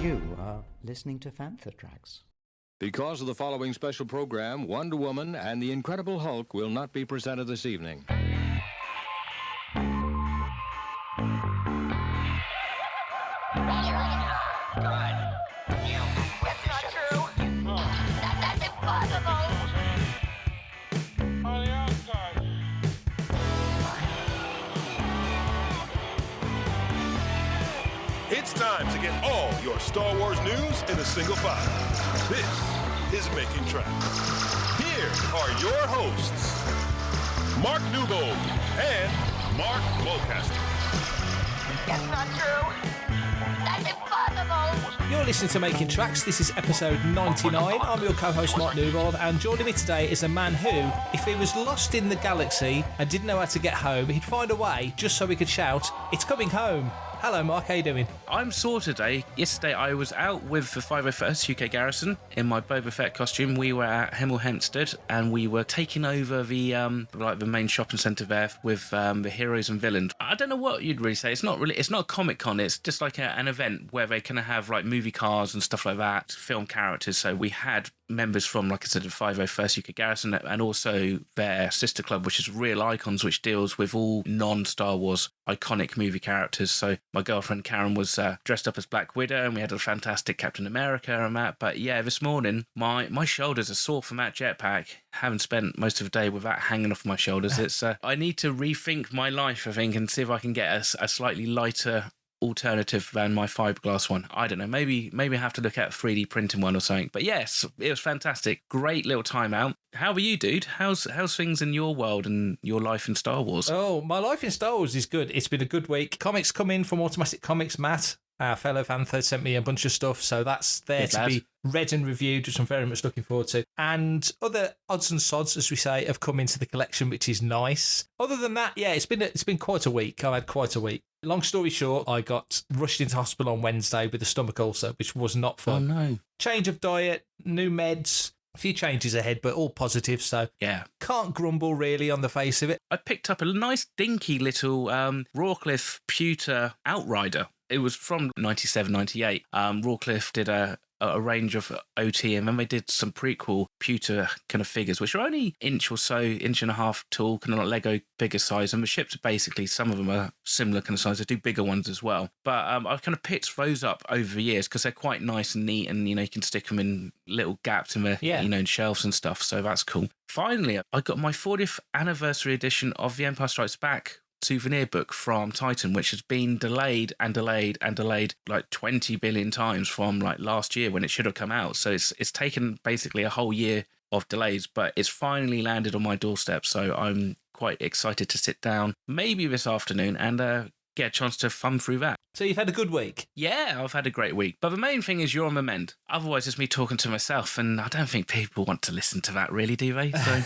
You are listening to Fantha Tracks. Because of the following special program, Wonder Woman and the Incredible Hulk will not be presented this evening. It's time to get all your Star Wars news in a single file. This is Making Tracks. Here are your hosts, Mark Newbold and Mark Mulcaster. That's not true. That's impossible. You're listening to Making Tracks. This is episode 99. I'm your co-host Mark Newbold, and joining me today is a man who, if he was lost in the galaxy and didn't know how to get home, he'd find a way just so he could shout, "It's coming home." Hello, Mark. How you doing? I'm sore today. Yesterday, I was out with the 501st UK Garrison in my Boba Fett costume. We were at Hemel Hempstead, and we were taking over the main shopping centre there with the heroes and villains. I don't know what you'd really say. It's not a Comic Con. It's just like an event where they kind of have like movie cars and stuff like that, film characters. So we had members from, like I said, the 501st UK Garrison, and also their sister club, which is Real Icons, which deals with all non-Star Wars iconic movie characters. So my girlfriend Karen was dressed up as Black Widow, and we had a fantastic Captain America and that. But yeah, this morning my shoulders are sore from that jetpack. Having spent most of the day with that hanging off my shoulders, it's I need to rethink my life, I think, and see if I can get a slightly lighter alternative than my fiberglass one. I don't know, maybe I have to look at a 3D printing one or something. But yes, it was fantastic. Great little time out. How are you, dude? How's things in your world and your life in Star Wars? Oh, my life in Star Wars is good. It's been a good week. Comics come in from Automatic Comics. Matt, our fellow Fantha, sent me a bunch of stuff, so that's there to be read and reviewed, which I'm very much looking forward to. And other odds and sods, as we say, have come into the collection, which is nice. Other than that, yeah, it's been quite a week. I've had quite a week. Long story short, I got rushed into hospital on Wednesday with a stomach ulcer, which was not fun. Oh, no. Change of diet, new meds, a few changes ahead, but all positive, so yeah, can't grumble really on the face of it. I picked up a nice dinky little Rawcliffe pewter Outrider. It was from 97, 98. Rawcliffe did a range of OT, and then they did some prequel pewter kind of figures, which are only inch or so, inch and a half tall, kind of like Lego bigger size. And the ships are basically, some of them are similar kind of size. They do bigger ones as well. But I've kind of picked those up over the years because they're quite nice and neat, and, you know, you can stick them in little gaps in the, you know, in shelves and stuff. So that's cool. Finally, I got my 40th anniversary edition of The Empire Strikes Back souvenir book from Titan, which has been delayed like 20 billion times from like last year when it should have come out. So it's taken basically a whole year of delays, but it's finally landed on my doorstep. So I'm quite excited to sit down maybe this afternoon and get a chance to thumb through that. So you've had a good week? Yeah, I've had a great week. But the main thing is you're on the mend. Otherwise it's me talking to myself, and I don't think people want to listen to that really, do they? So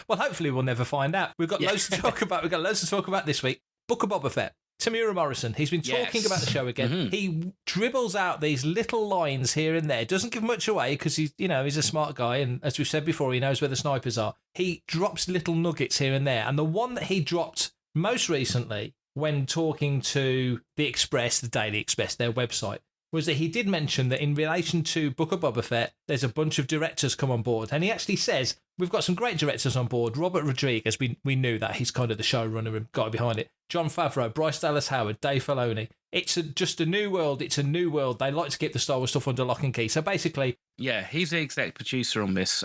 well, hopefully we'll never find out. We've got loads to talk about. We've got loads to talk about this week. Book of Boba Fett. Temuera Morrison. He's been talking about the show again. Mm-hmm. He dribbles out these little lines here and there. Doesn't give much away because he's a smart guy, and as we've said before, he knows where the snipers are. He drops little nuggets here and there, and the one that he dropped most recently when talking to the Express, the Daily Express, their website, was that he did mention that in relation to Book of Boba Fett, there's a bunch of directors come on board. And he actually says, we've got some great directors on board. Robert Rodriguez, we knew that. He's kind of the showrunner and guy behind it. John Favreau, Bryce Dallas Howard, Dave Filoni. It's just a new world. It's a new world. They like to keep the Star Wars stuff under lock and key. So basically, yeah, he's the exec producer on this.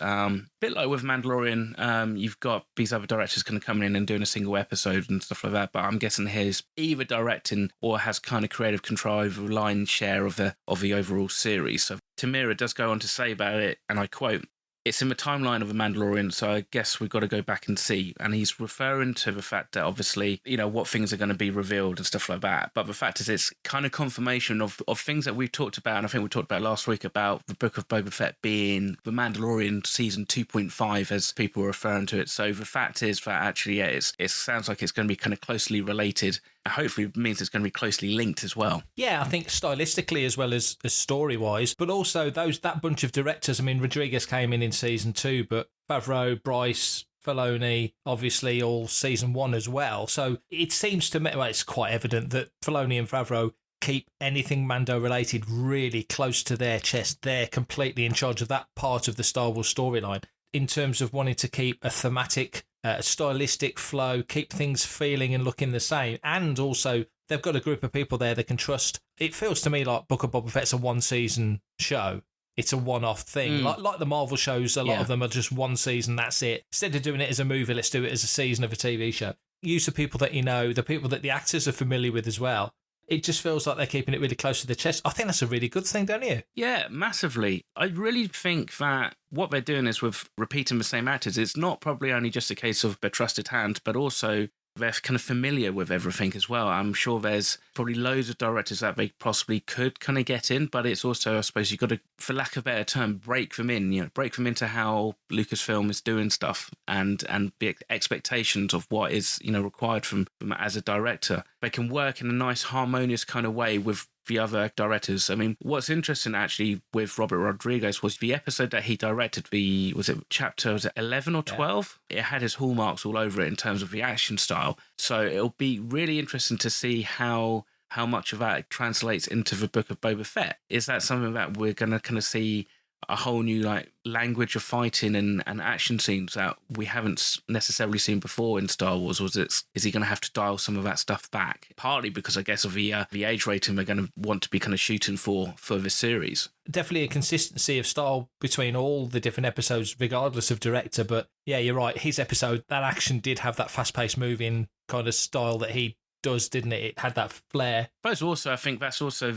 Bit like with Mandalorian, you've got these other directors kind of coming in and doing a single episode and stuff like that. But I'm guessing he's either directing or has kind of creative control over the lion's share of the overall series. So Temuera does go on to say about it, and I quote, "It's in the timeline of The Mandalorian, so I guess we've got to go back and see." And he's referring to the fact that obviously, you know, what things are going to be revealed and stuff like that. But the fact is, it's kind of confirmation of things that we've talked about. And I think we talked about last week about the Book of Boba Fett being The Mandalorian season 2.5, as people were referring to it. So the fact is that actually, yeah, it sounds like it's going to be kind of closely related. Hopefully it means it's going to be closely linked as well. Yeah, I think stylistically as well as story-wise, but also that bunch of directors. I mean, Rodriguez came in season 2, but Favreau, Bryce, Filoni, obviously all season 1 as well. So it seems to me, well, it's quite evident that Filoni and Favreau keep anything Mando related really close to their chest. They're completely in charge of that part of the Star Wars storyline in terms of wanting to keep a thematic, stylistic flow, keep things feeling and looking the same. And also, they've got a group of people there they can trust. It feels to me like Book of Boba Fett's a one-season show. It's a one-off thing. Like the Marvel shows, a lot of them are just one season, that's it. Instead of doing it as a movie, let's do it as a season of a TV show. Use the people that you know, the people that the actors are familiar with as well. It just feels like they're keeping it really close to the chest. I think that's a really good thing, don't you? Yeah, massively. I really think that what they're doing is with repeating the same actors. It's not probably only just a case of their trusted hand, but also they're kind of familiar with everything as well. I'm sure there's probably loads of directors that they possibly could kind of get in, but it's also, I suppose, you've got to, for lack of a better term, break them in, break them into how Lucasfilm is doing stuff and the expectations of what is, required from them as a director. They can work in a nice, harmonious kind of way with the other directors. I mean, what's interesting actually with Robert Rodriguez was the episode that he directed, was it 11 or 12? Yeah. It had his hallmarks all over it in terms of the action style. So it'll be really interesting to see how much of that translates into the Book of Boba Fett. Is that something that we're going to kind of see a whole new language of fighting and action scenes that we haven't necessarily seen before in Star Wars? Or is he going to have to dial some of that stuff back? Partly because I guess of the age rating they're going to want to be kind of shooting for the series. Definitely a consistency of style between all the different episodes, regardless of director. But yeah, you're right. His episode, that action did have that fast-paced moving kind of style that he does, didn't it? It had that flair. But also, I think that's also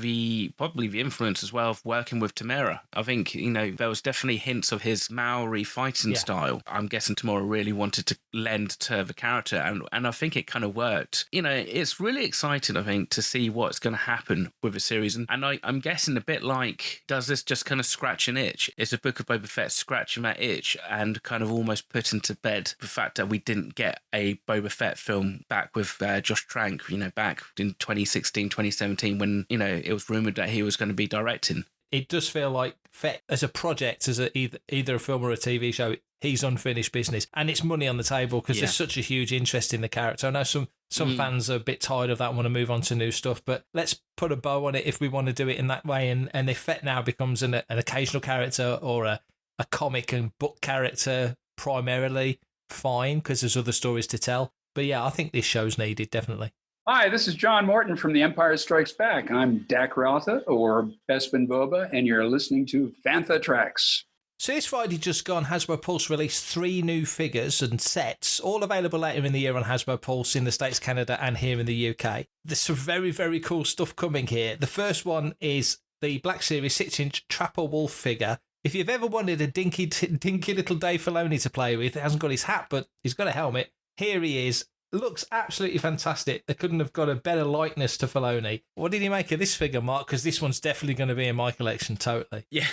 probably the influence as well of working with Temuera. I think, there was definitely hints of his Maori fighting style. I'm guessing Temuera really wanted to lend to the character, and I think it kind of worked. It's really exciting, I think, to see what's going to happen with the series. And I'm guessing a bit like, does this just kind of scratch an itch? Is the Book of Boba Fett scratching that itch and kind of almost putting to bed the fact that we didn't get a Boba Fett film back with Josh Trank, back in 2016, 2017, when, it was rumoured that he was going to be directing. It does feel like Fett, as a project, as either a film or a TV show, he's unfinished business. And it's money on the table because there's such a huge interest in the character. I know some fans are a bit tired of that and want to move on to new stuff, but let's put a bow on it if we want to do it in that way. And if Fett now becomes an occasional character or a comic and book character primarily, fine, because there's other stories to tell. But yeah, I think this show's needed, definitely. Hi, this is John Morton from The Empire Strikes Back. I'm Dak Rotha, or Bespin Boba, and you're listening to Fantha Tracks. So this Friday just gone, Hasbro Pulse released 3 new figures and sets, all available later in the year on Hasbro Pulse in the States, Canada, and here in the UK. There's some very, very cool stuff coming here. The first one is the Black Series 6-inch Trapper Wolf figure. If you've ever wanted a dinky little Dave Filoni to play with, he hasn't got his hat, but he's got a helmet. Here he is. Looks absolutely fantastic. They couldn't have got a better likeness to Filoni. What did you make of this figure, Mark? Because this one's definitely going to be in my collection, totally. Yeah,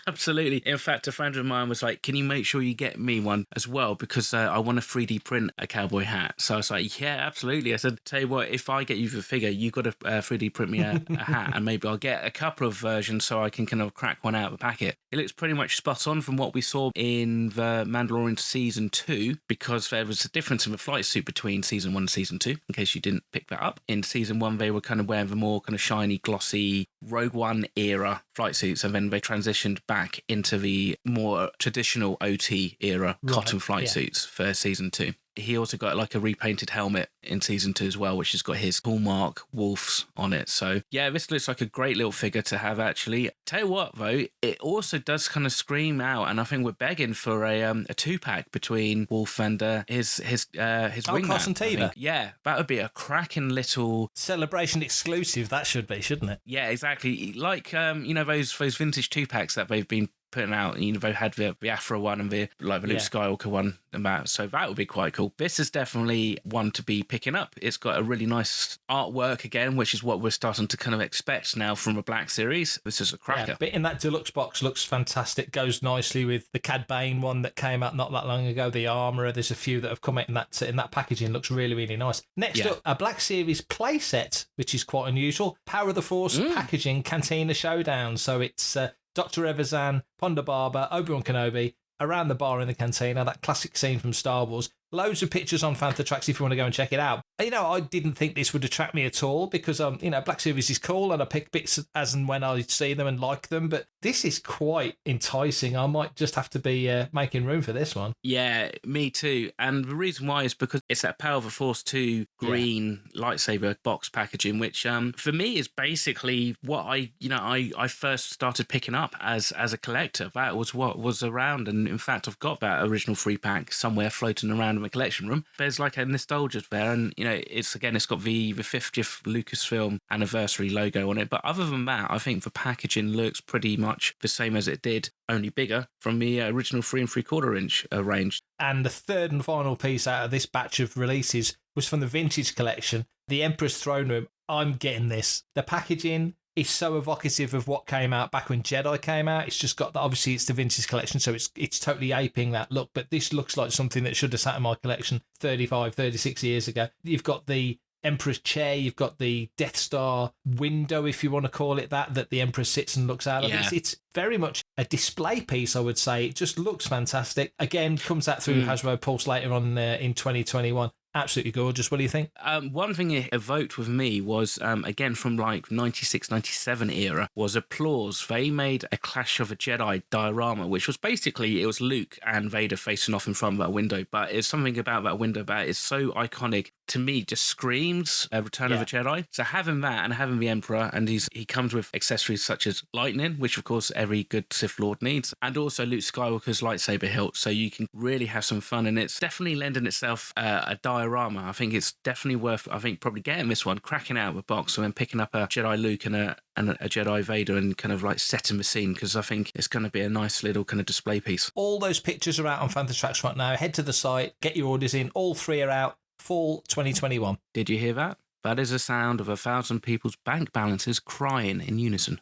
absolutely. In fact, a friend of mine was like, can you make sure you get me one as well? Because I want to 3D print a cowboy hat. So I was like, yeah, absolutely. I said, tell you what, if I get you the figure, you got to 3D print me a hat, and maybe I'll get a couple of versions so I can kind of crack one out of the packet. It looks pretty much spot on from what we saw in the Mandalorian Season 2, because there was a difference in the flight suit between Season 1 and Season 2, in case you didn't pick that up. In Season 1, they were kind of wearing the more kind of shiny, glossy Rogue One era flight suits, and then they transitioned back into the more traditional OT era cotton flight suits for Season 2. He also got like a repainted helmet in Season 2 as well, which has got his hallmark wolves on it. So yeah, this looks like a great little figure to have, actually. Tell you what though, it also does kind of scream out, and I think we're begging for a 2-pack between Wolf and his wingman. Carson Teva. Yeah, that would be a cracking little celebration exclusive. That should be, shouldn't it? Yeah, exactly. Like those vintage 2-packs that they've been putting out. They had the Afro one and the Luke Skywalker one and that. So that would be quite cool. This is definitely one to be picking up. It's got a really nice artwork again, which is what we're starting to kind of expect now from a Black Series. This is a cracker. Yeah, but in that deluxe box looks fantastic. Goes nicely with the Cad Bane one that came out not that long ago. The Armourer. There's a few that have come out in that packaging. Looks really, really nice. Next up, a Black Series playset, which is quite unusual. Power of the Force packaging, Cantina Showdown. So it's Dr. Evazan, Ponda Baba, Obi-Wan Kenobi, around the bar in the cantina, that classic scene from Star Wars. Loads of pictures on Fantha Tracks if you want to go and check it out. You know, I didn't think this would attract me at all because, you know, Black Series is cool and I pick bits as and when I see them and like them, but this is quite enticing. I might just have to be making room for this one. Yeah, me too. And the reason why is because it's that Power of the Force 2 green lightsaber box packaging, which for me is basically what I first started picking up as a collector. That was what was around, and in fact, I've got that original 3-pack somewhere floating around in my collection room. There's like a nostalgia there, and you know, it's got the 50th Lucasfilm anniversary logo on it. But other than that, I think the packaging looks pretty much the same as it did, only bigger from the original 3 3/4 inch range. And the third and final piece out of this batch of releases was from the vintage collection, the Emperor's Throne Room. I'm getting this. The packaging is so evocative of what came out back when Jedi came out. It's just got obviously it's the vintage collection, so it's totally aping that look, but this looks like something that should have sat in my collection 35, 36 years ago. You've got the Emperor's chair, you've got the Death Star window, if you want to call it that the Emperor sits and looks out of. It's very much a display piece, I would say. It just looks fantastic. Again, comes out through Hasbro Pulse later on in 2021. Absolutely gorgeous. What do you think? One thing it evoked with me was, again, from like 96, 97 era, was applause. They made a Clash of a Jedi diorama, which was basically, it was Luke and Vader facing off in front of that window. But it's something about that window that is so iconic, to me, just screams Return of a Jedi. So having that and having the Emperor, and he comes with accessories such as lightning, which of course every good Sith Lord needs, and also Luke Skywalker's lightsaber hilt. So you can really have some fun, and it's definitely lending itself a diorama. I think it's definitely worth, probably getting this one, cracking out the box, and then picking up a Jedi Luke and a Jedi Vader and kind of like setting the scene, because I think it's going to be a nice little kind of display piece. All those pictures are out on Fantha Tracks right now. Head to the site, get your orders in. All 3 are out. Fall 2021. Did you hear that? That is the sound of 1,000 people's bank balances crying in unison.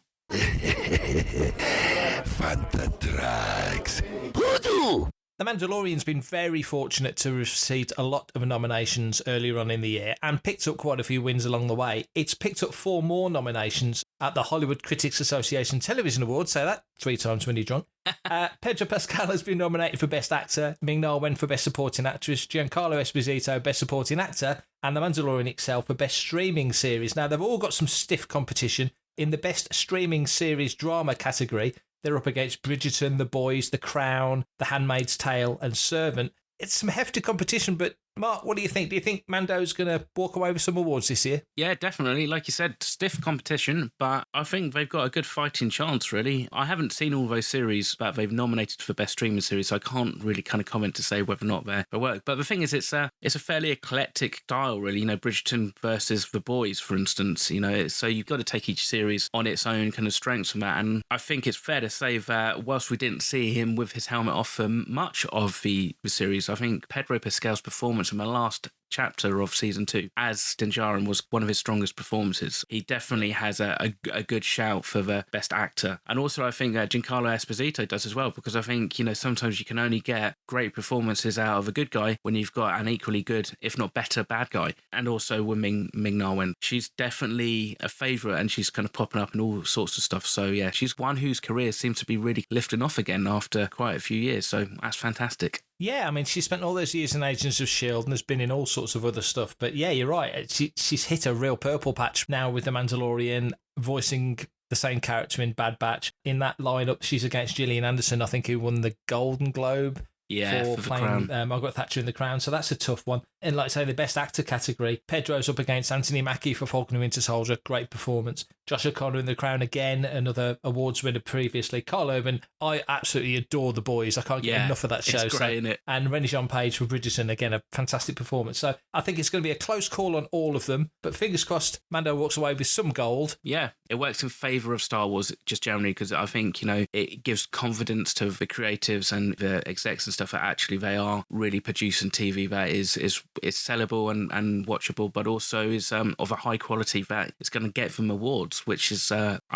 Fantha Tracks. Hoodoo! The Mandalorian's been very fortunate to have received a lot of nominations earlier on in the year and picked up quite a few wins along the way. It's picked up 4 more nominations at the Hollywood Critics Association Television Awards, say that 3 times when you're drunk. Pedro Pascal has been nominated for Best Actor, Ming-Na Wen for Best Supporting Actress, Giancarlo Esposito Best Supporting Actor, and The Mandalorian itself for Best Streaming Series. Now, they've all got some stiff competition. In the Best Streaming Series Drama category, they're up against Bridgerton, The Boys, The Crown, The Handmaid's Tale, and Servant. It's some hefty competition, but Mark, what do you think? Do you think Mando's going to walk away with some awards this year? Yeah, definitely. Like you said, stiff competition, but I think they've got a good fighting chance, really. I haven't seen all those series that they've nominated for Best Streaming Series, so I can't really kind of comment to say whether or not they work. But the thing is, it's a fairly eclectic style, really. You know, Bridgerton versus The Boys, for instance. You know, so you've got to take each series on its own kind of strengths from that. And I think it's fair to say that whilst we didn't see him with his helmet off for much of the series, I think Pedro Pascal's performance from the last chapter of season 2 as Din Djarin was one of his strongest performances. He definitely has a good shout for the best actor. And also I think Giancarlo Esposito does as well, because I think, you know, sometimes you can only get great performances out of a good guy when you've got an equally good, if not better, bad guy. And also with Ming-Na Wen, she's definitely a favourite, and she's kind of popping up in all sorts of stuff. So yeah, she's one whose career seems to be really lifting off again after quite a few years. So that's fantastic. Yeah, I mean, she spent all those years in Agents of S.H.I.E.L.D. and has been in all sorts of other stuff. But yeah, you're right. She's hit a real purple patch now with The Mandalorian, voicing the same character in Bad Batch. In that lineup, she's against Gillian Anderson, I think, who won the Golden Globe for playing Margaret Thatcher in The Crown. So that's a tough one. And like I say, the Best Actor category, Pedro's up against Anthony Mackie for Falcon and Winter Soldier. Great performance. Josh O'Connor in The Crown again, another awards winner previously. Carl Urban, I absolutely adore The Boys. I can't get enough of that show. It's great, isn't it? And Renée-Jean Page for Bridgerton, again, a fantastic performance. So I think it's going to be a close call on all of them, but fingers crossed Mando walks away with some gold. Yeah, it works in favour of Star Wars just generally, because I think, you know, it gives confidence to the creatives and the execs and stuff that actually they are really producing TV that is sellable and watchable, but also is of a high quality that it's going to get them awards, which is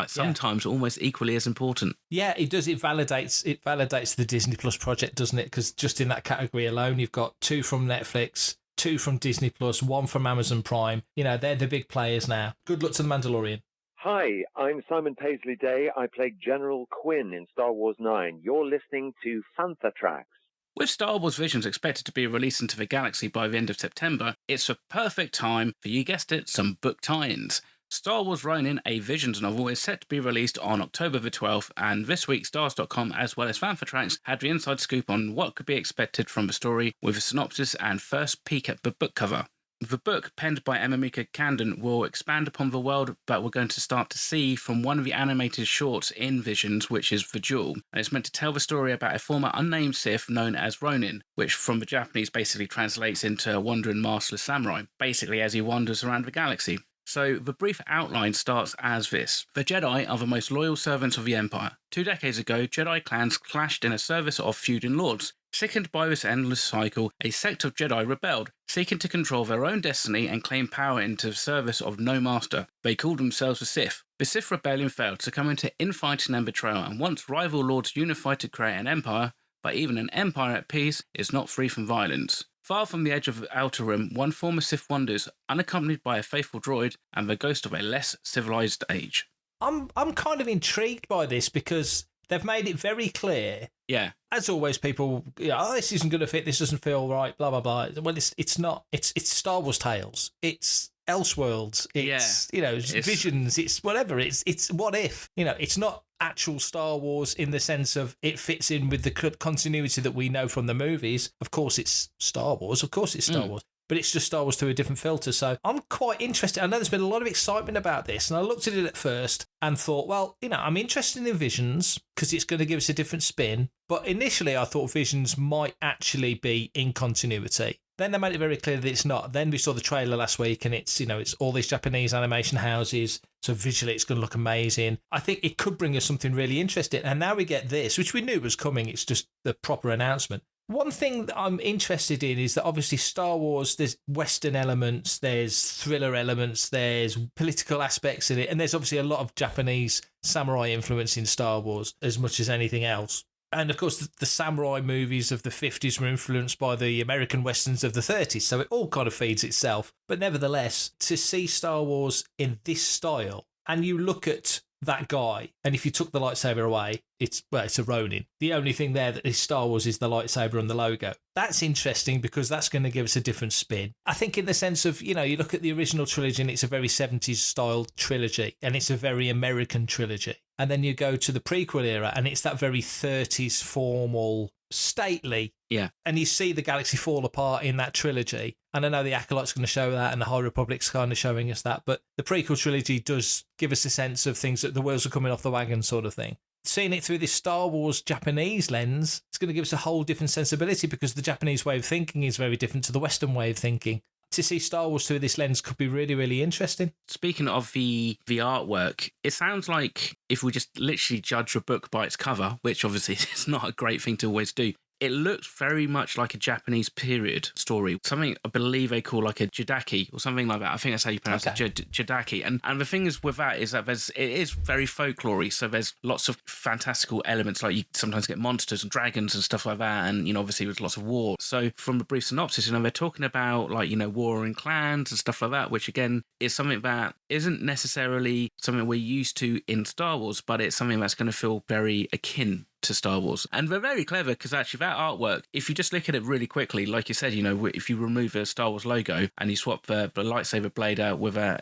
sometimes almost equally as important. Yeah, it does. It validates the Disney Plus project, doesn't it? Because just in that category alone, you've got 2 from Netflix, 2 from Disney Plus, 1 from Amazon Prime. You know, they're the big players now. Good luck to The Mandalorian. Hi, I'm Simon Paisley Day. I played General Quinn in Star Wars 9. You're listening to Fantha Tracks. With Star Wars Visions expected to be released into the galaxy by the end of September, it's a perfect time for, you guessed it, some book tie-ins. Star Wars Ronin, a Visions novel, is set to be released on October the 12th, and this week Stars.com as well as Fanfatrax had the inside scoop on what could be expected from the story with a synopsis and first peek at the book cover. The book, penned by Emamika Kandon, will expand upon the world that we're going to start to see from one of the animated shorts in Visions, which is The Jewel, and it's meant to tell the story about a former unnamed Sith known as Ronin, which from the Japanese basically translates into wandering masterless samurai, basically as he wanders around the galaxy. So the brief outline starts as this. The Jedi are the most loyal servants of the Empire. 2 decades ago, Jedi clans clashed in a service of feuding lords. Sickened by this endless cycle, a sect of Jedi rebelled, seeking to control their own destiny and claim power into the service of no master. They called themselves the Sith. The Sith rebellion failed, succumbing to infighting and betrayal, and once rival lords unified to create an empire, but even an empire at peace is not free from violence. Far from the edge of the Outer Rim, one former Sith wanders, unaccompanied by a faithful droid and the ghost of a less civilized age. I'm kind of intrigued by this because they've made it very clear. Yeah. As always, people, oh, this isn't going to fit, this doesn't feel right, blah, blah, blah. Well, it's not. It's Star Wars Tales. It's Elseworlds. It's, it's Visions. It's whatever. It's what if. It's not actual Star Wars in the sense of it fits in with the continuity that we know from the movies. Of course, it's Star Wars. Of course, it's Star Wars. But it's just Star Wars through a different filter. So I'm quite interested. I know there's been a lot of excitement about this, and I looked at it at first and thought, well, I'm interested in Visions because it's going to give us a different spin. But initially, I thought Visions might actually be in continuity. Then they made it very clear that it's not. Then we saw the trailer last week, and it's all these Japanese animation houses. So visually, it's going to look amazing. I think it could bring us something really interesting. And now we get this, which we knew was coming. It's just the proper announcement. One thing that I'm interested in is that obviously Star Wars, there's Western elements, there's thriller elements, there's political aspects in it, and there's obviously a lot of Japanese samurai influence in Star Wars as much as anything else. And of course, the samurai movies of the 50s were influenced by the American Westerns of the 30s, so it all kind of feeds itself. But nevertheless, to see Star Wars in this style, and you look at that guy, and if you took the lightsaber away, it's a Ronin. The only thing there that is Star Wars is the lightsaber and the logo. That's interesting because that's going to give us a different spin. I think in the sense of, you look at the original trilogy and it's a very 70s style trilogy and it's a very American trilogy. And then you go to the prequel era and it's that very 30s formal, stately. Yeah. And you see the galaxy fall apart in that trilogy. And I know the Acolyte's going to show that and the High Republic's kind of showing us that. But the prequel trilogy does give us a sense of things that the wheels are coming off the wagon sort of thing. Seeing it through this Star Wars Japanese lens, it's going to give us a whole different sensibility because the Japanese way of thinking is very different to the Western way of thinking. To see Star Wars through this lens could be really, really interesting. Speaking of the artwork, it sounds like if we just literally judge a book by its cover, which obviously is not a great thing to always do, it looks very much like a Japanese period story. Something I believe they call like a jidaki or something like that. I think that's how you pronounce it, jidaki. And the thing is with that is that it is very folklory. So there's lots of fantastical elements, like you sometimes get monsters and dragons and stuff like that. And, obviously there's lots of war. So from a brief synopsis, they're talking about like, warring clans and stuff like that, which again is something that isn't necessarily something we're used to in Star Wars, but it's something that's going to feel very akin to Star Wars. And they're very clever because actually that artwork, if you just look at it really quickly, like you said, if you remove the Star Wars logo and you swap the lightsaber blade out with a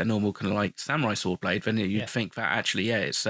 normal kind of like samurai sword blade, then you'd think that actually, it's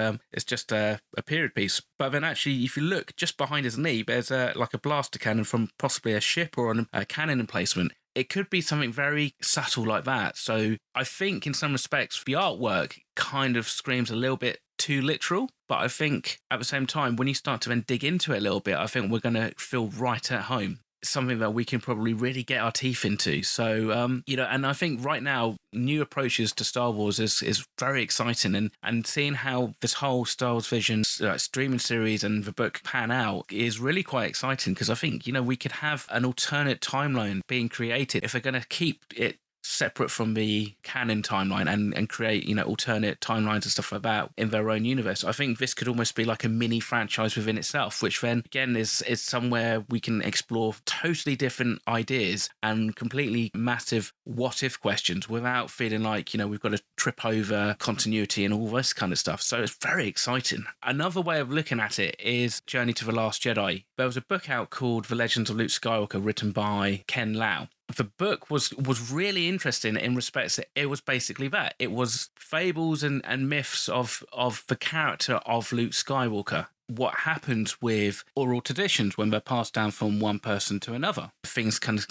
just a period piece. But then actually, if you look just behind his knee, there's like a blaster cannon from possibly a ship or a cannon emplacement. It could be something very subtle like that. So I think in some respects, the artwork kind of screams a little bit too literal. But I think at the same time, when you start to then dig into it a little bit, I think we're going to feel right at home. It's something that we can probably really get our teeth into. So, and I think right now, new approaches to Star Wars is very exciting. And seeing how this whole Star Wars Visions streaming series and the book pan out is really quite exciting because I think, we could have an alternate timeline being created if they're going to keep it separate from the canon timeline and create, alternate timelines and stuff like that in their own universe. I think this could almost be like a mini franchise within itself, which then again is somewhere we can explore totally different ideas and completely massive what if questions without feeling like, we've got to trip over continuity and all this kind of stuff. So it's very exciting. Another way of looking at it is Journey to the Last Jedi. There was a book out called The Legends of Luke Skywalker written by Ken Lau. The book was really interesting in respects that it was basically that. It was fables and myths of the character of Luke Skywalker. What happens with oral traditions when they're passed down from one person to another. Things kind of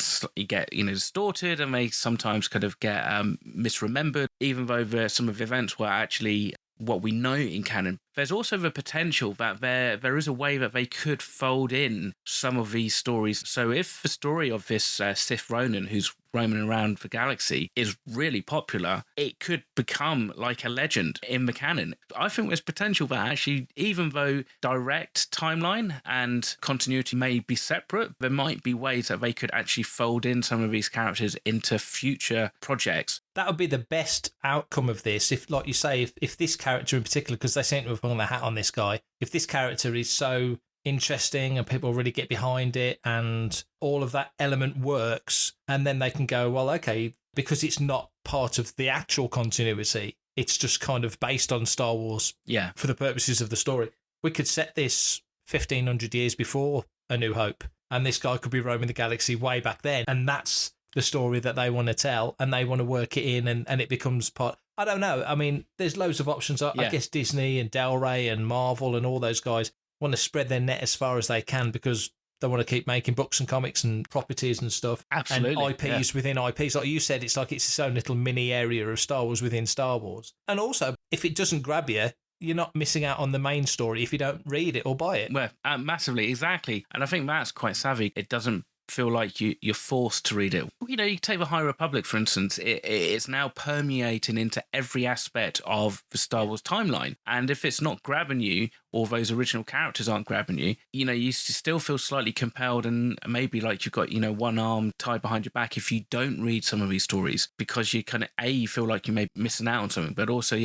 get, distorted, and they sometimes kind of get misremembered, even though some of the events were actually what we know in canon. There's also the potential that there is a way that they could fold in some of these stories. So if the story of this Sith Ronin who's roaming around the galaxy is really popular, it could become like a legend in the canon. I think there's potential that actually, even though direct timeline and continuity may be separate, there might be ways that they could actually fold in some of these characters into future projects. That would be the best outcome of this, if, like you say, if this character in particular, because they seem to have hung the hat on this guy, if this character is so interesting and people really get behind it and all of that element works, and then they can go, well, okay, because it's not part of the actual continuity, it's just kind of based on Star Wars for the purposes of the story. We could set this 1,500 years before A New Hope, and this guy could be roaming the galaxy way back then, and that's the story that they want to tell, and they want to work it in, and it becomes part... I don't know. I mean, there's loads of options. I guess Disney and Del Rey and Marvel and all those guys want to spread their net as far as they can because they want to keep making books and comics and properties and stuff. Absolutely. And IPs within IPs. Like you said, it's like it's its own little mini area of Star Wars within Star Wars. And also, if it doesn't grab you, you're not missing out on the main story if you don't read it or buy it. Well, massively, exactly. And I think that's quite savvy. It doesn't feel like you're forced to read it. You take the High Republic, for instance. It's now permeating into every aspect of the Star Wars timeline. And if it's not grabbing you, or those original characters aren't grabbing you, you still feel slightly compelled, and maybe like you've got, one arm tied behind your back if you don't read some of these stories, because you kind of, you feel like you may be missing out on something, but also,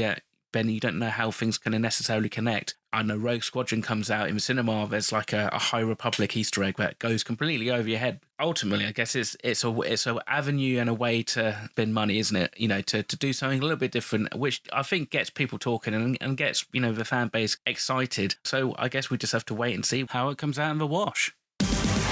Ben, you don't know how things can necessarily connect. I know Rogue Squadron comes out in the cinema, there's like a High Republic Easter egg that goes completely over your head. Ultimately, I guess it's an avenue and a way to spend money, isn't it? To do something a little bit different, which I think gets people talking and gets, the fan base excited. So I guess we just have to wait and see how it comes out in the wash.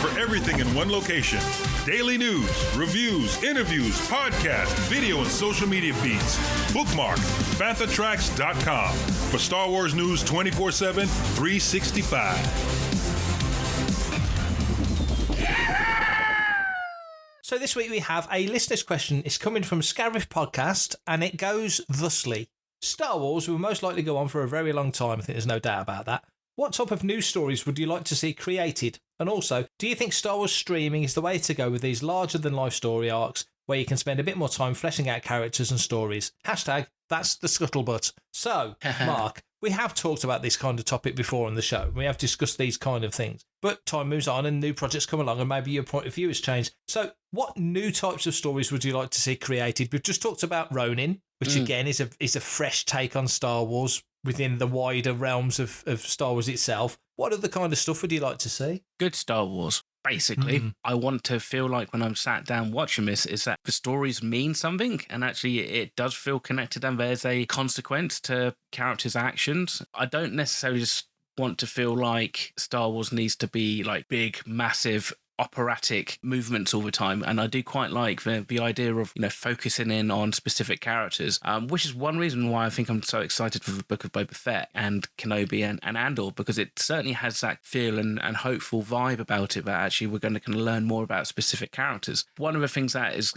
For everything in one location, daily news, reviews, interviews, podcasts, video and social media feeds, bookmark fanthatracks.com for Star Wars news 24/7, 365. So this week we have a listener's question. It's coming from Scariff Podcast, and it goes thusly. Star Wars will most likely go on for a very long time. I think there's no doubt about that. What type of news stories would you like to see created? And also, do you think Star Wars streaming is the way to go with these larger-than-life story arcs where you can spend a bit more time fleshing out characters and stories? Hashtag, that's the scuttlebutt. So, Mark, we have talked about this kind of topic before on the show. We have discussed these kind of things. But time moves on and new projects come along and maybe your point of view has changed. So, what new types of stories would you like to see created? We've just talked about Ronin, which again is a fresh take on Star Wars within the wider realms of Star Wars itself. What other kind of stuff would you like to see? Good Star Wars. Basically, I want to feel like when I'm sat down watching this is that the stories mean something, and actually it does feel connected and there's a consequence to characters' actions. I don't necessarily just want to feel like Star Wars needs to be like big, massive operatic movements all the time, and I do quite like the idea of focusing in on specific characters, which is one reason why I think I'm so excited for the Book of Boba Fett and Kenobi and Andor, because it certainly has that feel and hopeful vibe about it that actually we're going to kind of learn more about specific characters. One of the things that is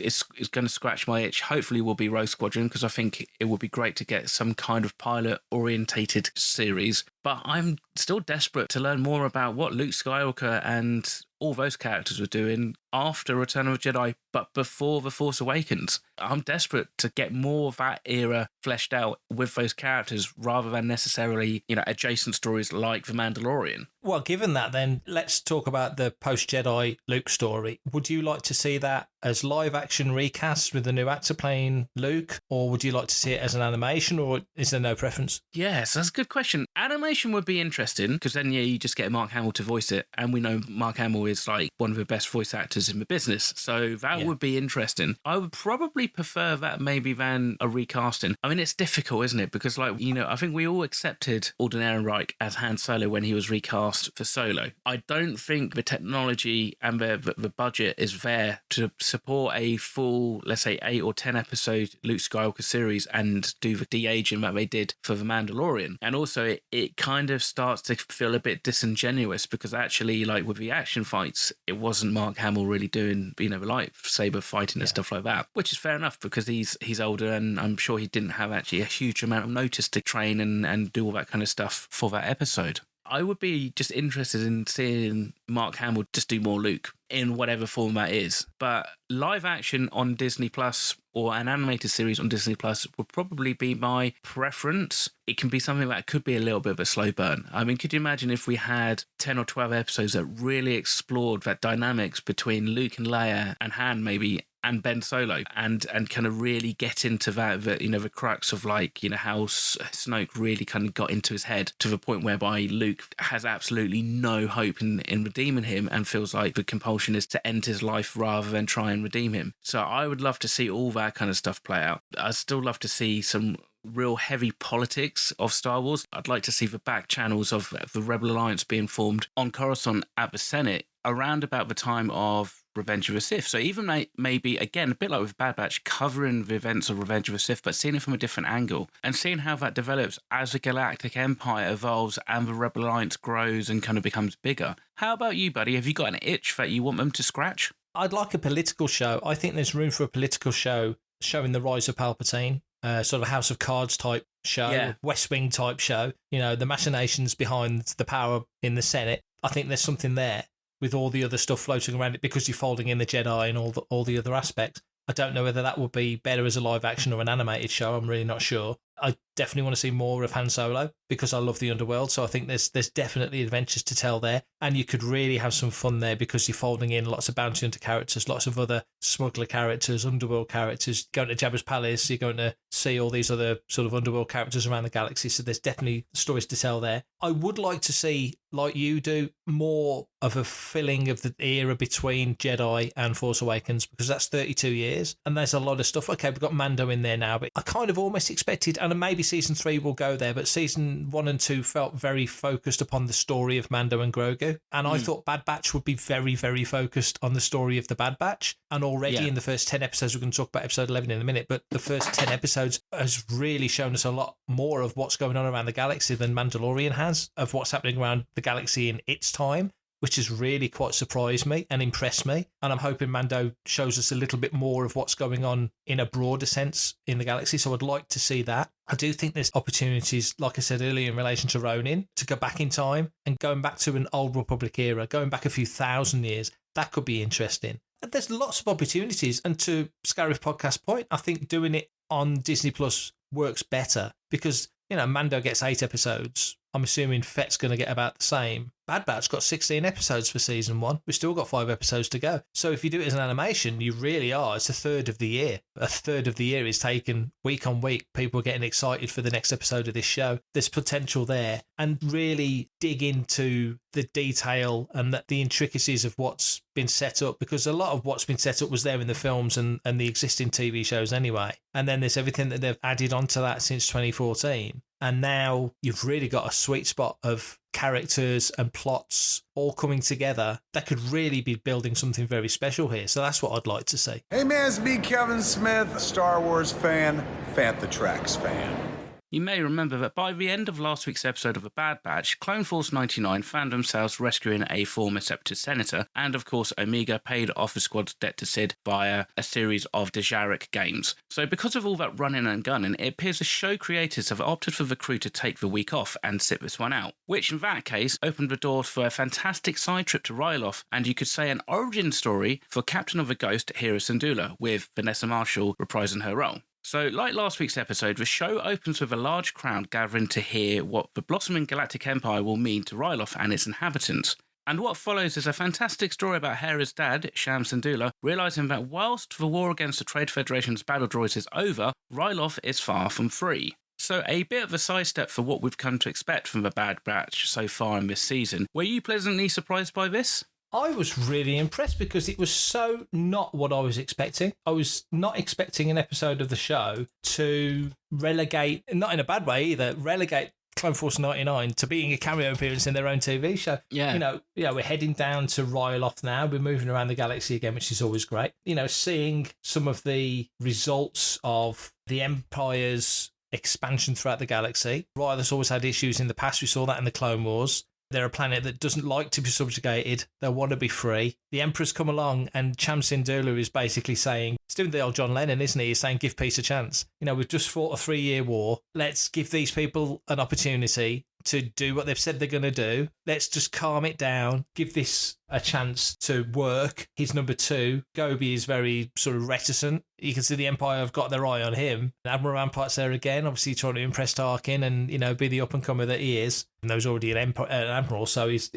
going to scratch my itch hopefully will be Rogue Squadron, because I think it would be great to get some kind of pilot orientated series, but I'm still desperate to learn more about what Luke Skywalker and all those characters were doing after Return of the Jedi, but before The Force Awakens. I'm desperate to get more of that era fleshed out with those characters rather than necessarily, adjacent stories like The Mandalorian. Well, given that, then let's talk about the post-Jedi Luke story. Would you like to see that as live-action recast with the new actor playing Luke, or would you like to see it as an animation, or is there no preference? Yes, that's a good question. Animation would be interesting, because then, you just get Mark Hamill to voice it, and we know Mark Hamill is like one of the best voice actors in the business, so that would be interesting. I would probably prefer that maybe than a recasting. I mean, it's difficult, isn't it? Because, like, I think we all accepted Alden Ehrenreich as Han Solo when he was recast for Solo. I don't think the technology and the budget is there to support a full, let's say, 8 or 10 episode Luke Skywalker series and do the de-aging that they did for The Mandalorian. And also it kind of starts to feel a bit disingenuous, because actually, like, with the action fights, it wasn't Mark Hamill really doing, the lightsaber fighting and stuff like that, which is fair enough because he's older, and I'm sure he didn't have actually a huge amount of notice to train and do all that kind of stuff for that episode. I would be just interested in seeing Mark Hamill just do more Luke in whatever form that is. But live action on Disney Plus or an animated series on Disney Plus would probably be my preference. It can be something that could be a little bit of a slow burn. I mean, could you imagine if we had 10 or 12 episodes that really explored that dynamics between Luke and Leia and Han maybe, and Ben Solo, and kind of really get into that, the crux of, like, how Snoke really kind of got into his head to the point whereby Luke has absolutely no hope in redeeming him and feels like the compulsion is to end his life rather than try and redeem him. So I would love to see all that kind of stuff play out. I'd still love to see some real heavy politics of Star Wars. I'd like to see the back channels of the Rebel Alliance being formed on Coruscant at the Senate around about the time of Revenge of the Sith. So even maybe, again, a bit like with Bad Batch, covering the events of Revenge of the Sith, but seeing it from a different angle and seeing how that develops as the Galactic Empire evolves and the Rebel Alliance grows and kind of becomes bigger. How about you, buddy? Have you got an itch that you want them to scratch? I'd like a political show. I think there's room for a political show showing the rise of Palpatine, sort of a House of Cards type show, West Wing type show, the machinations behind the power in the Senate. I think there's something there with all the other stuff floating around it, because you're folding in the Jedi and all the other aspects. I don't know whether that would be better as a live action or an animated show. I'm really not sure. I definitely want to see more of Han Solo because I love the underworld. So I think there's definitely adventures to tell there. And you could really have some fun there because you're folding in lots of bounty hunter characters, lots of other smuggler characters, underworld characters. Going to Jabba's palace, you're going to see all these other sort of underworld characters around the galaxy. So there's definitely stories to tell there. I would like to see, like you do, more of a filling of the era between Jedi and Force Awakens, because that's 32 years and there's a lot of stuff. Okay, we've got Mando in there now, but I kind of almost expected, and maybe season 3 will go there, but season 1 and 2 felt very focused upon the story of Mando and Grogu. And I thought Bad Batch would be very, very focused on the story of the Bad Batch. And already in the first 10 episodes, we're going to talk about episode 11 in a minute, but the first 10 episodes has really shown us a lot more of what's going on around the galaxy than Mandalorian has, of what's happening around the galaxy in its time, which has really quite surprised me and impressed me. And I'm hoping Mando shows us a little bit more of what's going on in a broader sense in the galaxy. So I'd like to see that. I do think there's opportunities, like I said earlier, in relation to Ronin, to go back in time and going back to an old Republic era, going back a few thousand years. That could be interesting. There's lots of opportunities. And to Scarif Podcast point, I think doing it on Disney Plus works better because, Mando gets 8 episodes. I'm assuming Fett's going to get about the same. Bad Batch got 16 episodes for season 1. We've still got 5 episodes to go. So if you do it as an animation, you really are. It's a third of the year. A third of the year is taken week on week. People are getting excited for the next episode of this show. There's potential there. And really dig into the detail and the intricacies of what's been set up, because a lot of what's been set up was there in the films and the existing TV shows anyway. And then there's everything that they've added onto that since 2014. And now you've really got a sweet spot of characters and plots all coming together that could really be building something very special here. So that's what I'd like to see. Hey man, it's me, Kevin Smith, a Star Wars fan, Fantha Tracks fan. You may remember that by the end of last week's episode of The Bad Batch, Clone Force 99 found themselves rescuing a former Separatist senator, and of course Omega paid off the squad's debt to Sid via a series of Dejarik games. So because of all that running and gunning, it appears the show creators have opted for the crew to take the week off and sit this one out, which in that case opened the door for a fantastic side trip to Ryloth, and you could say an origin story for Captain of the Ghost, Hera Syndulla, with Vanessa Marshall reprising her role. So, like last week's episode, the show opens with a large crowd gathering to hear what the blossoming galactic empire will mean to Ryloth and its inhabitants. And what follows is a fantastic story about Hera's dad, Sham Syndulla, realising that whilst the war against the Trade Federation's battle droids is over, Ryloth is far from free. So a bit of a sidestep for what we've come to expect from the Bad Batch so far in this season. Were you pleasantly surprised by this? I was really impressed because it was so not what I was expecting. I was not expecting an episode of the show to relegate, not in a bad way either, relegate Clone Force 99 to being a cameo appearance in their own TV show. Yeah. We're heading down to Ryloth now. We're moving around the galaxy again, which is always great. Seeing some of the results of the Empire's expansion throughout the galaxy. Ryloth's always had issues in the past. We saw that in the Clone Wars. They're a planet that doesn't like to be subjugated. They want to be free. The Emperor's come along and Sham Syndulla is basically saying, it's doing the old John Lennon, isn't he? He's saying, give peace a chance. We've just fought a 3-year war. Let's give these people an opportunity to do what they've said they're going to do. Let's just calm it down, give this a chance to work. He's number 2. Gobi is very sort of reticent. You can see the Empire have got their eye on him. Admiral Rampart's there again, obviously trying to impress Tarkin and, be the up-and-comer that he is. And there's already an Admiral, so he's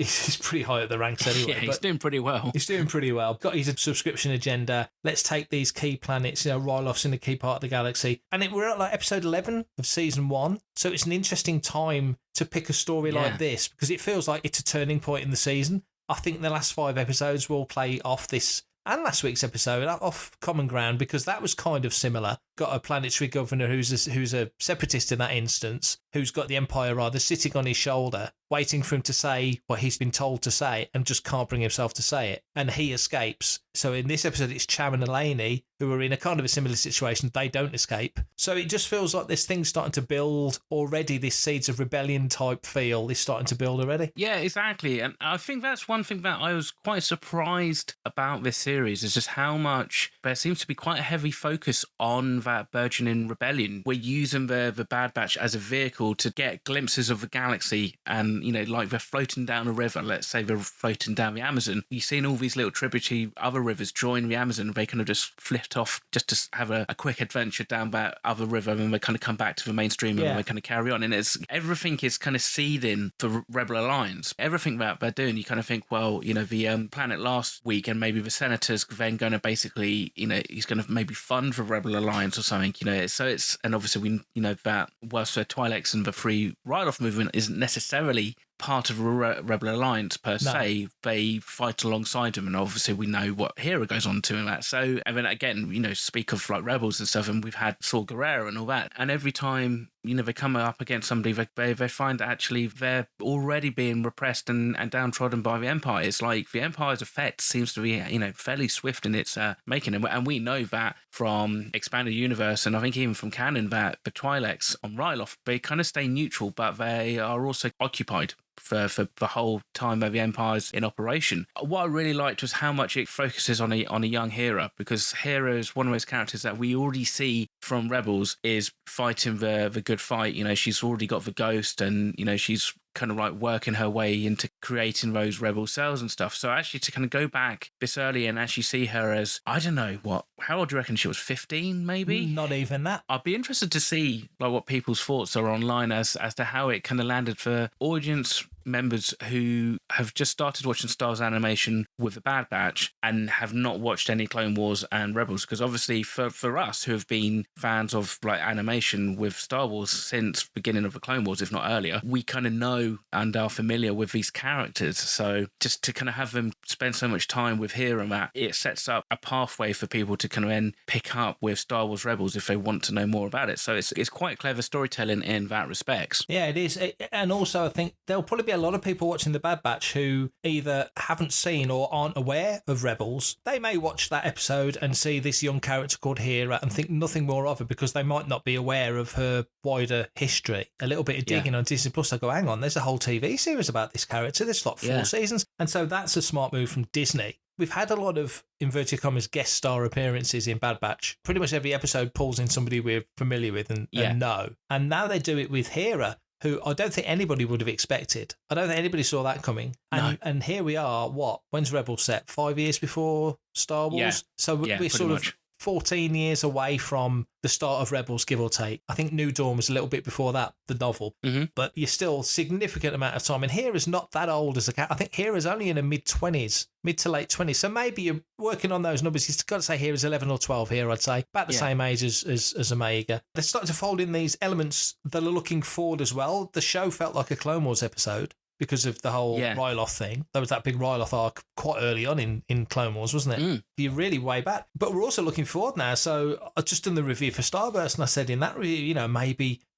pretty high at the ranks anyway. Yeah, he's doing pretty well. He's doing pretty well. Got his subscription agenda. Let's take these key planets. Ryloth's in a key part of the galaxy. And we're at like episode 11 of season 1. So it's an interesting time to pick a story like this because it feels like it's a turning point in the season. I think the last 5 episodes will play off this and last week's episode off common ground because that was kind of similar. Got a planetary governor who's a separatist in that instance, who's got the Empire rather sitting on his shoulder, waiting for him to say what he's been told to say and just can't bring himself to say it. And he escapes. So in this episode, it's Cham and Elaney who are in a kind of a similar situation. They don't escape. So it just feels like this thing's starting to build already. This seeds of rebellion type feel is starting to build already. Yeah, exactly. And I think that's one thing that I was quite surprised about this series is just how much there seems to be quite a heavy focus on that burgeoning rebellion. We're using the Bad Batch as a vehicle to get glimpses of the galaxy and, like they're floating down a river. Let's say they're floating down the Amazon. You've seen all these little tributary other rivers join the Amazon. They kind of just flit off just to have a quick adventure down that other river and they kind of come back to the mainstream and they kind of carry on. And everything is kind of seeding the Rebel Alliance. Everything that they're doing, you kind of think, well, the planet last week and maybe the Senator's then going to basically, he's going to maybe fund the Rebel Alliance or something, So it's, and obviously we know that whilst the Twi'leks and the Free Ryloth movement isn't necessarily part of a Rebel Alliance per se, they fight alongside them, and obviously we know what Hera goes on to in that. So, and then again, speak of like rebels and stuff, and we've had Saw Gerrera and all that, and every time they come up against somebody, they find actually they're already being repressed and downtrodden by the Empire. It's like the Empire's effect seems to be fairly swift in its making, and we know that from Expanded Universe, and I think even from canon, that the Twi'leks on Ryloth, they kind of stay neutral, but they are also occupied for the whole time that the Empire's in operation. What I really liked was how much it focuses on a young Hera, because Hera is one of those characters that we already see from Rebels is fighting the good fight. She's already got the ghost, and she's kind of like working her way into creating those rebel cells and stuff. So actually to kind of go back this early and actually see her as, I don't know, how old do you reckon she was? 15 maybe? Not even that. I'd be interested to see like what people's thoughts are online as to how it kind of landed for audience members who have just started watching Star Wars animation with the Bad Batch and have not watched any Clone Wars and Rebels, because obviously for us who have been fans of like animation with Star Wars since beginning of the Clone Wars, if not earlier, we kind of know and are familiar with these characters. So just to kind of have them spend so much time with Hera and that, it sets up a pathway for people to kind of then pick up with Star Wars Rebels if they want to know more about it. So it's quite clever storytelling in that respects. Yeah, it is. And also I think there'll probably be a lot of people watching the Bad Batch who either haven't seen or aren't aware of Rebels. They may watch that episode and see this young character called Hera and think nothing more of her because they might not be aware of her wider history. A little bit of digging on Disney Plus, they go, hang on, there's a whole TV series about this character. There's like 4 seasons. And so that's a smart move from Disney. We've had a lot of, inverted commas, guest star appearances in Bad Batch. Pretty much every episode pulls in somebody we're familiar with and know. And now they do it with Hera, who I don't think anybody would have expected. I don't think anybody saw that coming. And here we are, when's Rebels set? 5 years before Star Wars? Yeah. So we're sort of 14 years away from the start of Rebels, give or take. I think New Dawn was a little bit before that, the novel. But you're still significant amount of time. And Hera's not that old as a cat. I think Hera's only in her mid-20s, mid to late 20s. So maybe you're working on those numbers. You've got to say Hera's 11 or 12 here, I'd say. About the same age as Omega. They're starting to fold in these elements that are looking forward as well. The show felt like a Clone Wars episode, because of the whole Ryloth thing. There was that big Ryloth arc quite early on in Clone Wars, wasn't it? You're really way back. But we're also looking forward now. So I just done the review for Starburst, and I said in that review,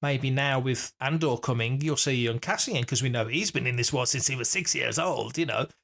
maybe now with Andor coming, you'll see young Cassian, because we know he's been in this war since he was 6 years old,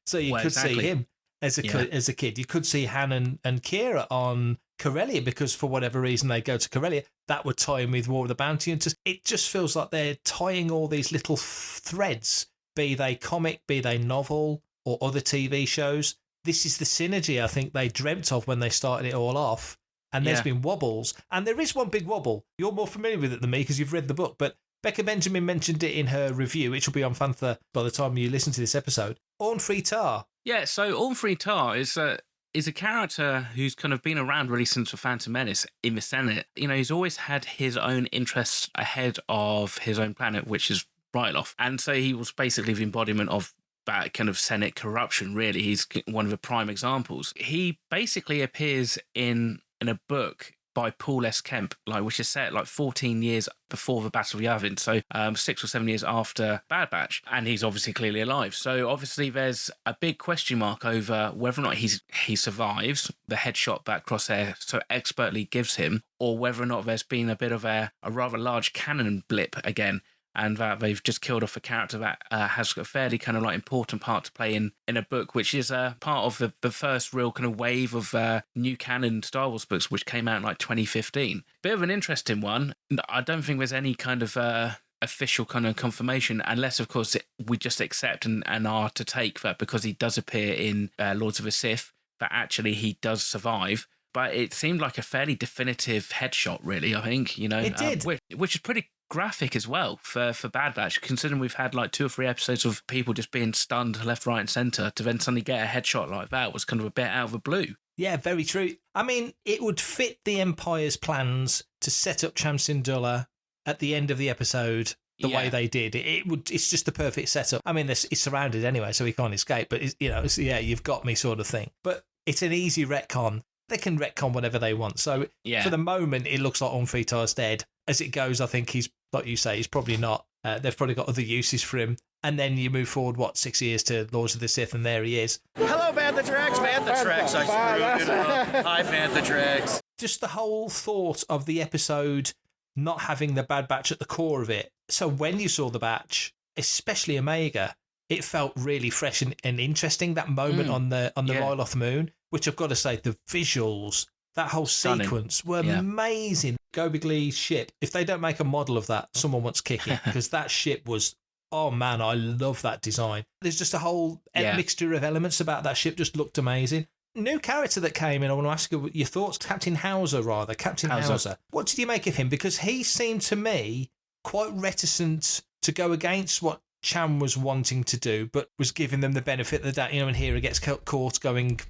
So you could see him as a kid. You could see Han and Kira on Corellia, because for whatever reason they go to Corellia. That would tie in with War of the Bounty Hunters. It just feels like they're tying all these little threads, be they comic, be they novel, or other TV shows. This is the synergy I think they dreamt of when they started it all off. And there's been wobbles. And there is one big wobble. You're more familiar with it than me because you've read the book. But Becca Benjamin mentioned it in her review, which will be on Fantha by the time you listen to this episode. Orn Free Tar. Yeah, so Orn Free Tar is a character who's kind of been around really since The Phantom Menace in the Senate. He's always had his own interests ahead of his own planet, which is Ryloth. And so he was basically the embodiment of that kind of Senate corruption, really. He's one of the prime examples. He basically appears in a book by Paul S. Kemp, which is set 14 years before the Battle of Yavin, so 6 or 7 years after Bad Batch, and he's obviously clearly alive. So obviously there's a big question mark over whether or not he survives the headshot that Crosshair so expertly gives him, or whether or not there's been a bit of a rather large canon blip again, and that they've just killed off a character that has a fairly kind of important part to play in a book, which is part of the first real kind of wave of new canon Star Wars books, which came out in 2015. Bit of an interesting one. I don't think there's any kind of official kind of confirmation, unless, of course, we just accept and are to take that because he does appear in Lords of the Sith, that actually he does survive. But it seemed like a fairly definitive headshot, really, I think. It did. Which is pretty graphic as well for Bad Batch, considering we've had 2 or 3 episodes of people just being stunned left, right and centre, to then suddenly get a headshot like that was kind of a bit out of the blue. Yeah, very true. I mean, it would fit the Empire's plans to set up Cham Syndulla at the end of the episode the way they did. It's just the perfect setup. I mean, it's surrounded anyway, so he can't escape, but you've got me sort of thing. But it's an easy retcon. They can retcon whatever they want. So for the moment, it looks like Orn Free Tar's dead. As it goes, I think he's, like you say, he's probably not. They've probably got other uses for him. And then you move forward, 6 years to Lords of the Sith, and there he is. Hello, Bantha Drex. Bantha Drex. I screwed it up. Hi, Bantha Drex. Just the whole thought of the episode not having the Bad Batch at the core of it. So when you saw the Batch, especially Omega, it felt really fresh and interesting. That moment on the Ryloth moon, which I've got to say, the visuals, that whole sequence were amazing. Gobi Glee's ship, if they don't make a model of that, someone wants kicking, because that ship was, oh man, I love that design. There's just a whole mixture of elements about that ship, just looked amazing. New character that came in, I want to ask you your thoughts. Captain Hauser. What did you make of him? Because he seemed to me quite reticent to go against what Cham was wanting to do, but was giving them the benefit of the doubt, and Hera gets caught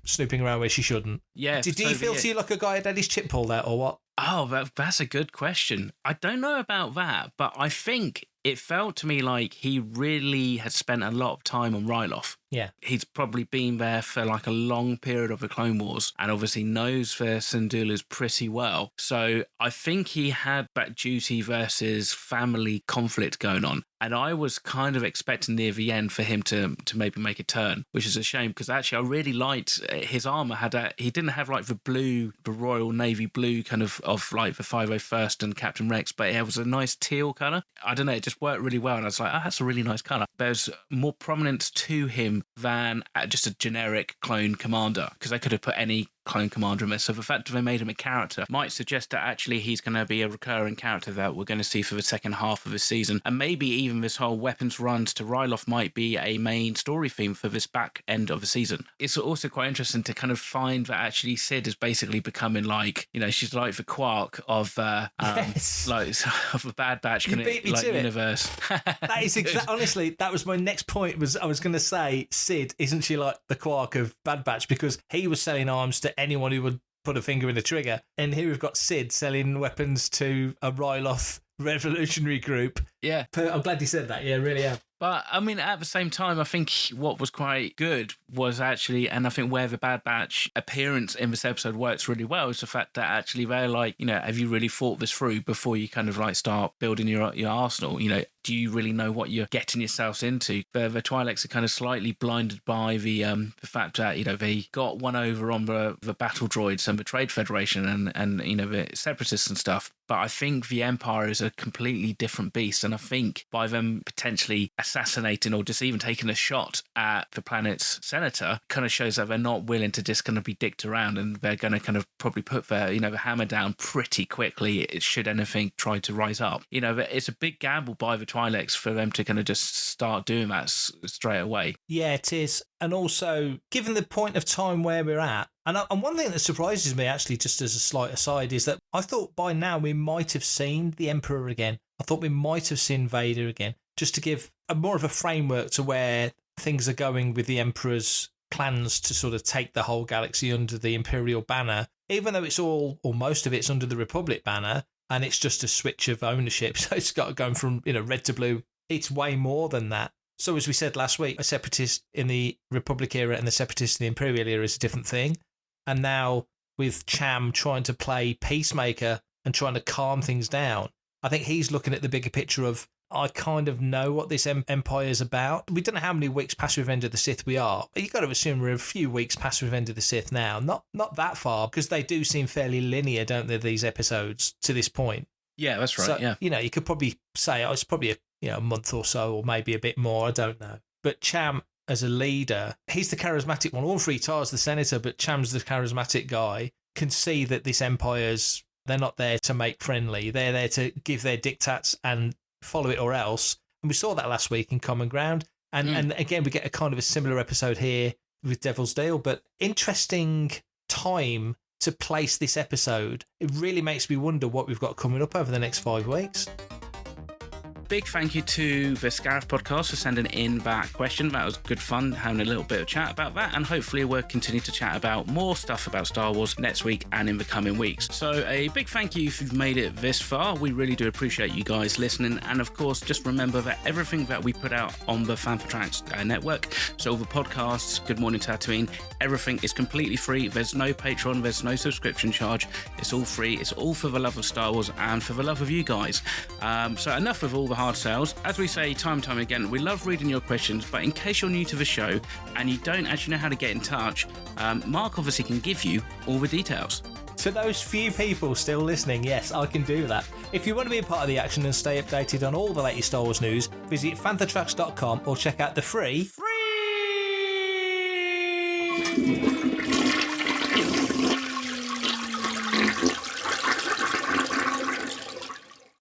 snooping around where she shouldn't. Yeah. Did he feel to you like a guy had had his chip pulled out, or what? Oh, that's a good question. I don't know about that, but I think it felt to me like he really had spent a lot of time on Ryloth. Yeah. He's probably been there for a long period of the Clone Wars, and obviously knows the Syndulla's pretty well. So I think he had that duty versus family conflict going on. And I was kind of expecting near the end for him to maybe make a turn, which is a shame, because actually I really liked his armour. He didn't have the Royal Navy blue kind of the 501st and Captain Rex, but it was a nice teal colour. I don't know, it just worked really well. And I was like, oh, that's a really nice colour. There's more prominence to him than just a generic clone commander, because they could have put any clone commander in there. So the fact that they made him a character might suggest that actually he's going to be a recurring character that we're going to see for the second half of the season. And maybe even this whole weapons runs to Ryloth might be a main story theme for this back end of the season. It's also quite interesting to kind of find that actually Sid is basically becoming she's like the Quark of of a Bad Batch kind of universe. That is honestly, that was my next point. I was going to say, Sid, isn't she like the Quark of Bad Batch? Because he was selling arms to anyone who would put a finger in the trigger. And here we've got Sid selling weapons to a Ryloth revolutionary group. Yeah. I'm glad you said that. Yeah, really am. But, I mean, at the same time, I think what was quite good was actually, and I think where the Bad Batch appearance in this episode works really well, is the fact that actually they're like, you know, have you really thought this through before you kind of like start building your arsenal? You know, do you really know what you're getting yourselves into? The Twi'leks are kind of slightly blinded by the fact that, you know, they got one over on the battle droids and the Trade Federation and you know, the separatists and stuff. But I think the Empire is a completely different beast. And I think by them potentially assassinating or just even taking a shot at the planet's senator kind of shows that they're not willing to just kind of be dicked around, and they're going to kind of probably put their, you know, the hammer down pretty quickly should anything try to rise up. You know, it's a big gamble by the Twi'leks for them to kind of just start doing that straight away. Yeah, it is. And also, given the point of time where we're at, and one thing that surprises me, actually, just as a slight aside, is that I thought by now we might have seen the Emperor again. I thought we might have seen Vader again, just to give more of a framework to where things are going with the Emperor's plans to sort of take the whole galaxy under the Imperial banner, even though it's all, or most of it's under the Republic banner, and it's just a switch of ownership. So it's got going from, you know, red to blue. It's way more than that. So as we said last week, a separatist in the Republic era and the separatist in the Imperial era is a different thing. And now with Cham trying to play peacemaker and trying to calm things down, I think he's looking at the bigger picture of, I kind of know what this empire is about. We don't know how many weeks past Revenge of the Sith we are, but you've got to assume we're a few weeks past Revenge of the Sith now. Not that far, because they do seem fairly linear, don't they, these episodes to this point? Yeah, that's right, so, yeah. You know, you could probably say, it's probably a month or so, or maybe a bit more, I don't know. But Cham, as a leader, he's the charismatic one. All three Tar's the senator, but Cham's the charismatic guy, can see that this empire's, they're not there to make friendly. They're there to give their diktats and follow it or else. And we saw that last week in Common Ground. And again, we get a kind of a similar episode here with Devil's Deal, but interesting time to place this episode. It really makes me wonder what we've got coming up over the next 5 weeks. Big thank you to the Scarif podcast for sending in that question. That was good fun having a little bit of chat about that, and hopefully we'll continue to chat about more stuff about Star Wars next week and in the coming weeks. So a big thank you if you've made it this far. We really do appreciate you guys listening, and of course just remember that everything that we put out on the Fan for Tracks network, so the podcasts, Good Morning Tatooine, everything is completely free. There's no Patreon, there's no subscription charge. It's all free. It's all for the love of Star Wars and for the love of you guys. So enough of all the hard sales. As we say time and time again, we love reading your questions, but in case you're new to the show and you don't actually know how to get in touch, Mark obviously can give you all the details. To those few people still listening, yes, I can do that. If you want to be a part of the action and stay updated on all the latest Star Wars news, visit fanthatracks.com or check out the free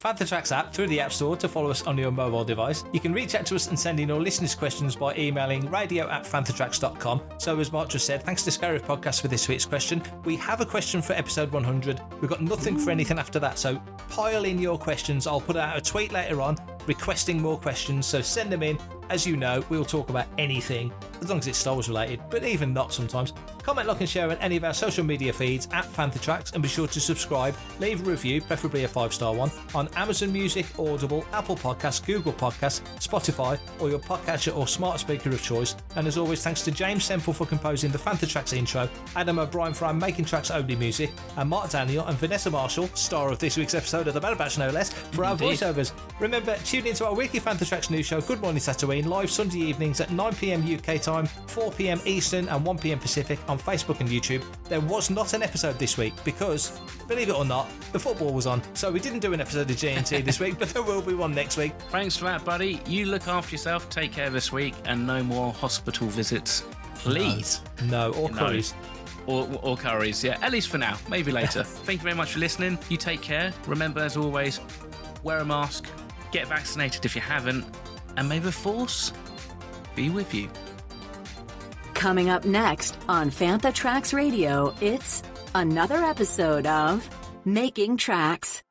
Fantha Tracks app through the App Store to follow us on your mobile device. You can reach out to us and send in your listeners' questions by emailing radio@fanthatracks.com. So as Mark just said, thanks to Scarif Podcast for this week's question. We have a question for episode 100. We've got nothing for anything after that, so pile in your questions. I'll put out a tweet later on requesting more questions, so send them in. As you know, we'll talk about anything, as long as it's Star Wars related, but even not sometimes. Comment, like and share on any of our social media feeds @FanthaTracks, and be sure to subscribe, leave a review, preferably a 5-star one, on Amazon Music, Audible, Apple Podcasts, Google Podcasts, Spotify, or your podcatcher or smart speaker of choice. And as always, thanks to James Semple for composing the Fantha Tracks intro, Adam O'Brien for our Making Tracks only music, and Mark Daniel and Vanessa Marshall, star of this week's episode of The Bad Batch no less, for our voiceovers. Remember, tune into our weekly Fantha Tracks news show, Good Morning Tatooine, live Sunday evenings at 9 p.m. UK time, 4 p.m. Eastern and 1 p.m. Pacific on Facebook and YouTube. There was not an episode this week because, believe it or not, the football was on, so we didn't do an episode of GNT this week, but there will be one next week. Thanks for that, buddy. You look after yourself, take care this week, and no more hospital visits, please. No, or curries. Or curries, yeah, at least for now, maybe later. Thank you very much for listening. You take care. Remember, as always, wear a mask, get vaccinated if you haven't, and may the Force be with you. Coming up next on Fantha Tracks Radio, it's another episode of Making Tracks.